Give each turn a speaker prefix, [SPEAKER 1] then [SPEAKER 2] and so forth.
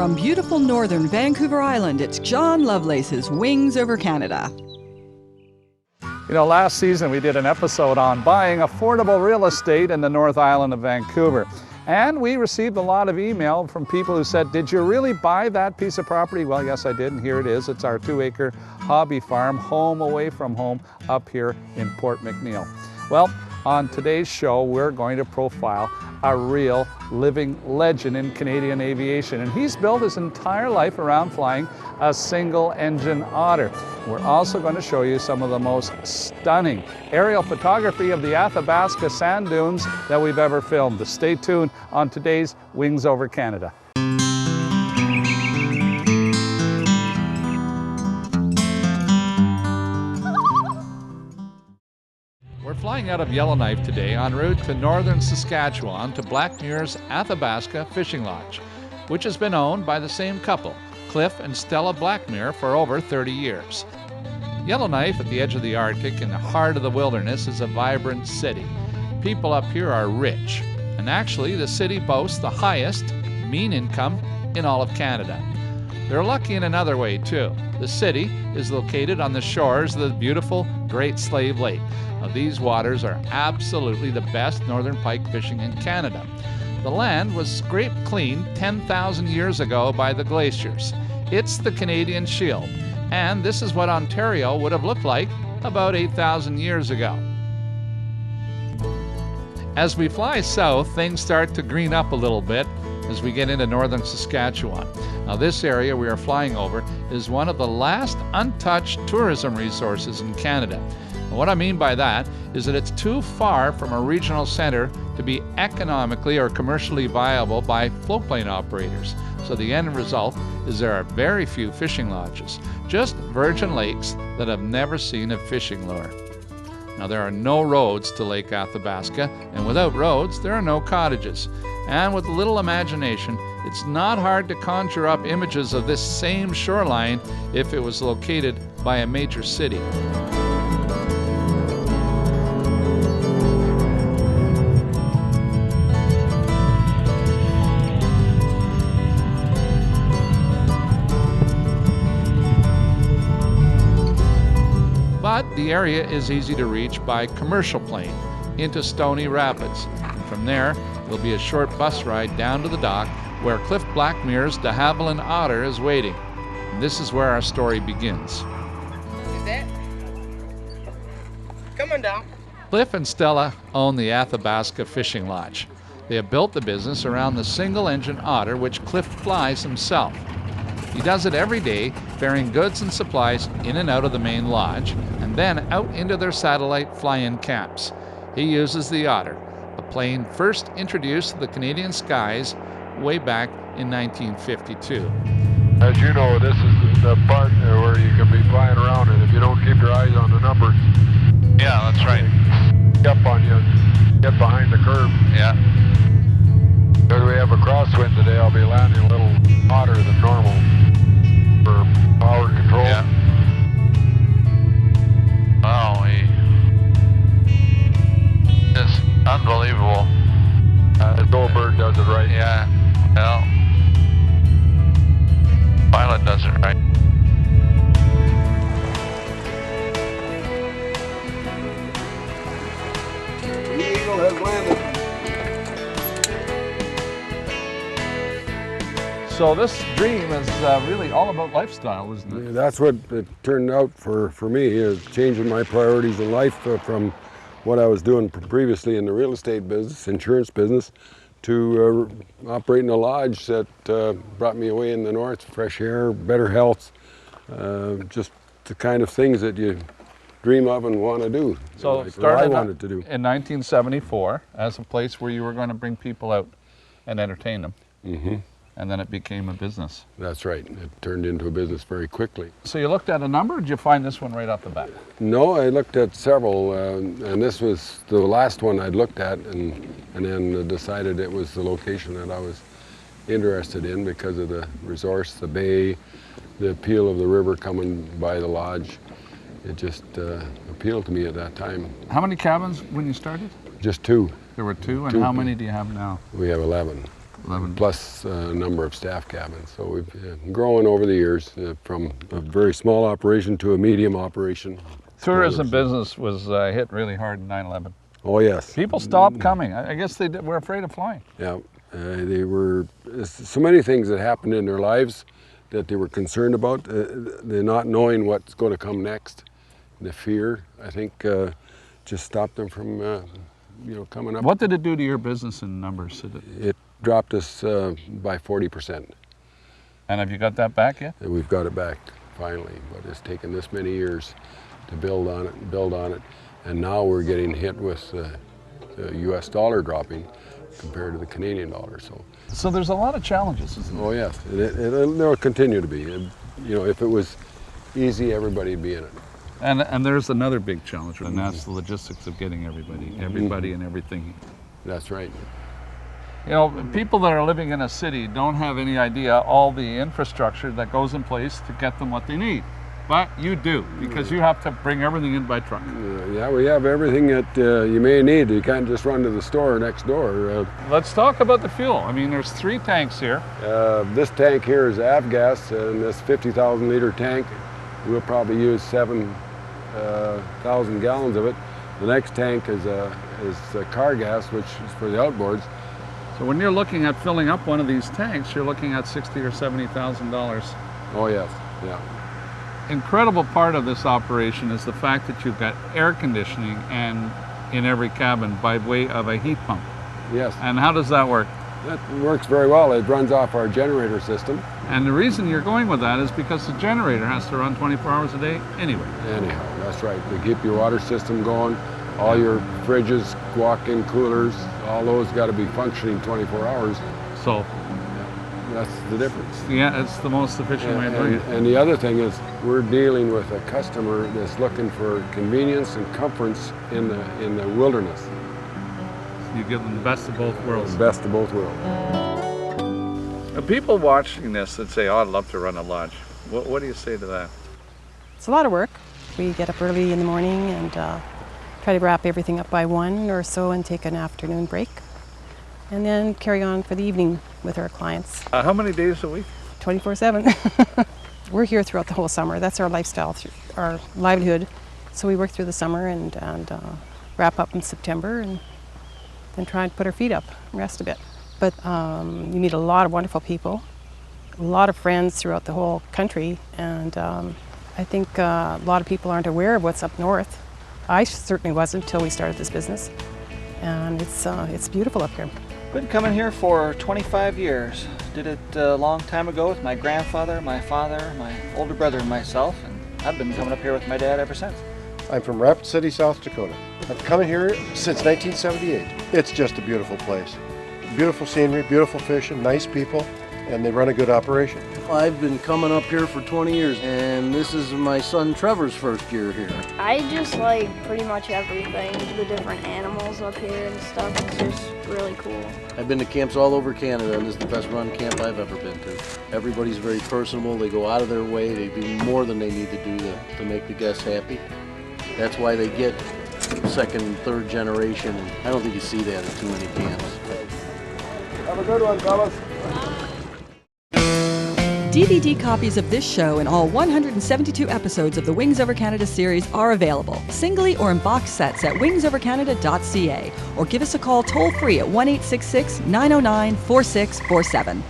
[SPEAKER 1] From beautiful northern Vancouver Island, it's John Lovelace's Wings Over Canada.
[SPEAKER 2] You know, last season we did an episode on buying affordable real estate in the North Island of Vancouver. And we received a lot of email from people who said, did you really buy that piece of property? Well, yes, I did, and here it is. It's our 2-acre hobby farm, home away from home, up here in Port McNeill. Well, on today's show, we're going to profile a real living legend in Canadian aviation. And he's built his entire life around flying a single-engine Otter. We're also going to show you some of the most stunning aerial photography of the Athabasca sand dunes that we've ever filmed. So stay tuned on today's Wings Over Canada. We're flying out of Yellowknife today en route to northern Saskatchewan to Blackmur's Athabasca Fishing Lodge, which has been owned by the same couple, Cliff and Stella Blackmur, for over 30 years. Yellowknife, at the edge of the Arctic in the heart of the wilderness, is a vibrant city. People up here are rich, and actually the city boasts the highest mean income in all of Canada. They're lucky in another way too. The city is located on the shores of the beautiful Great Slave Lake. Now, these waters are absolutely the best northern pike fishing in Canada. The land was scraped clean 10,000 years ago by the glaciers. It's the Canadian Shield, and this is what Ontario would have looked like about 8,000 years ago. As we fly south, things start to green up a little bit as we get into northern Saskatchewan. Now, this area we are flying over is one of the last untouched tourism resources in Canada. And what I mean by that is that it's too far from a regional center to be economically or commercially viable by floatplane operators. So the end result is there are very few fishing lodges, just virgin lakes that have never seen a fishing lure. Now, there are no roads to Lake Athabasca, and without roads, there are no cottages. And with little imagination, it's not hard to conjure up images of this same shoreline if it was located by a major city. But the area is easy to reach by commercial plane into Stony Rapids. And from there, there'll be a short bus ride down to the dock where Cliff Blackmur's de Havilland Otter is waiting. And this is where our story begins.
[SPEAKER 3] Is that? Come on down.
[SPEAKER 2] Cliff and Stella own the Athabasca Fishing Lodge. They have built the business around the single-engine Otter, which Cliff flies himself. He does it every day, ferrying goods and supplies in and out of the main lodge, and then out into their satellite fly-in camps. He uses the Otter, a plane first introduced to the Canadian skies way back in 1952.
[SPEAKER 4] As you know, this is the part where you can be flying around, and if you don't keep your eyes on the numbers,
[SPEAKER 2] Yeah, that's right.
[SPEAKER 4] up on you, get behind the curve.
[SPEAKER 2] Yeah.
[SPEAKER 4] Because we have a crosswind today, I'll be landing a little hotter than normal for power control.
[SPEAKER 2] Yeah. Wow, it's unbelievable.
[SPEAKER 4] The Goldberg does it right.
[SPEAKER 2] Yeah, well, pilot does it right.
[SPEAKER 4] The Eagle has landed.
[SPEAKER 2] So this dream is really all about lifestyle, isn't it?
[SPEAKER 5] That's what it turned out for me, is changing my priorities in life from what I was doing previously in the real estate business, insurance business, to operating a lodge that brought me away in the north, fresh air, better health, just the kind of things that you dream of and want to do.
[SPEAKER 2] So
[SPEAKER 5] like
[SPEAKER 2] started
[SPEAKER 5] I wanted to do.
[SPEAKER 2] In 1974 as a place where you were going to bring people out and entertain them.
[SPEAKER 5] Mm-hmm.
[SPEAKER 2] And then it became a business.
[SPEAKER 5] That's right. It turned into a business very quickly.
[SPEAKER 2] So you looked at a number, or did you find this one right off the bat?
[SPEAKER 5] No, I looked at several, and this was the last one I'd looked at, and then decided it was the location that I was interested in because of the resource, the bay, the appeal of the river coming by the lodge. It just appealed to me at that time.
[SPEAKER 2] How many cabins when you started?
[SPEAKER 5] Just two.
[SPEAKER 2] There were two, and
[SPEAKER 5] Two.
[SPEAKER 2] how many do you have now?
[SPEAKER 5] We have 11.
[SPEAKER 2] 11.
[SPEAKER 5] plus a number of staff cabins. So we've grown over the years from a very small operation to a medium operation.
[SPEAKER 2] Tourism business was hit really hard in 9/11.
[SPEAKER 5] Oh yes.
[SPEAKER 2] People stopped coming. I guess they were afraid of flying.
[SPEAKER 5] Yeah, they were so many things that happened in their lives that they were concerned about. They're not knowing what's going to come next. The fear, I think, just stopped them from, coming up.
[SPEAKER 2] What did it do to your business in numbers?
[SPEAKER 5] It dropped us by 40%.
[SPEAKER 2] And have you got that back yet?
[SPEAKER 5] And we've got it back finally, but it's taken this many years to build on it and build on it. And now we're getting hit with the US dollar dropping compared to the Canadian dollar.
[SPEAKER 2] So there's a lot of challenges, isn't there?
[SPEAKER 5] Oh yes, there'll continue to be. If it was easy, everybody'd be in it.
[SPEAKER 2] And there's another big challenge, and that's the logistics of getting everybody and everything.
[SPEAKER 5] That's right.
[SPEAKER 2] People that are living in a city don't have any idea all the infrastructure that goes in place to get them what they need. But you do, because you have to bring everything in by truck.
[SPEAKER 5] Yeah, we have everything that you may need. You can't just run to the store next door.
[SPEAKER 2] Let's talk about the fuel. I mean, there's 3 tanks here.
[SPEAKER 5] This tank here is avgas, and this 50,000 liter tank, we'll probably use 7,000 gallons of it. The next tank is car gas, which is for the outboards.
[SPEAKER 2] So when you're looking at filling up one of these tanks, you're looking at $60,000 or $70,000.
[SPEAKER 5] Oh yes, yeah.
[SPEAKER 2] Incredible part of this operation is the fact that you've got air conditioning and in every cabin by way of a heat pump.
[SPEAKER 5] Yes.
[SPEAKER 2] And how does that work?
[SPEAKER 5] That works very well. It runs off our generator system.
[SPEAKER 2] And the reason you're going with that is because the generator has to run 24 hours a day anyway.
[SPEAKER 5] Anyhow, that's right. To keep your water system going, all your fridges, walk-in coolers, all those got to be functioning 24 hours.
[SPEAKER 2] So
[SPEAKER 5] that's the difference.
[SPEAKER 2] Yeah, it's the most efficient way of doing it.
[SPEAKER 5] And the other thing is we're dealing with a customer that's looking for convenience and comforts in the wilderness.
[SPEAKER 2] You give them the best of both worlds.
[SPEAKER 5] The best of both worlds.
[SPEAKER 2] People watching this that say, "Oh, I'd love to run a lodge." What do you say to that?
[SPEAKER 3] It's a lot of work. We get up early in the morning and try to wrap everything up by 1 or so and take an afternoon break. And then carry on for the evening with our clients.
[SPEAKER 2] How many days a week?
[SPEAKER 3] 24/7. We're here throughout the whole summer. That's our lifestyle, our livelihood. So we work through the summer and wrap up in September and then try and put our feet up and rest a bit. But you meet a lot of wonderful people, a lot of friends throughout the whole country, and I think a lot of people aren't aware of what's up north. I certainly wasn't until we started this business, and it's beautiful up here.
[SPEAKER 6] Been coming here for 25 years. Did it a long time ago with my grandfather, my father, my older brother, and myself, and I've been coming up here with my dad ever since.
[SPEAKER 7] I'm from Rapid City, South Dakota. I've come here since 1978. It's just a beautiful place. Beautiful scenery, beautiful fishing, nice people, and they run a good operation.
[SPEAKER 8] I've been coming up here for 20 years, and this is my son Trevor's first year here.
[SPEAKER 9] I just like pretty much everything, the different animals up here and stuff. It's just really cool.
[SPEAKER 8] I've been to camps all over Canada, and this is the best run camp I've ever been to. Everybody's very personable. They go out of their way. They do more than they need to do to make the guests happy. That's why they get second, third generation. I don't think you see that at too many camps.
[SPEAKER 5] Have a good one, fellas.
[SPEAKER 1] DVD copies of this show and all 172 episodes of the Wings Over Canada series are available, singly or in box sets at wingsovercanada.ca, or give us a call toll-free at 1-866-909-4647.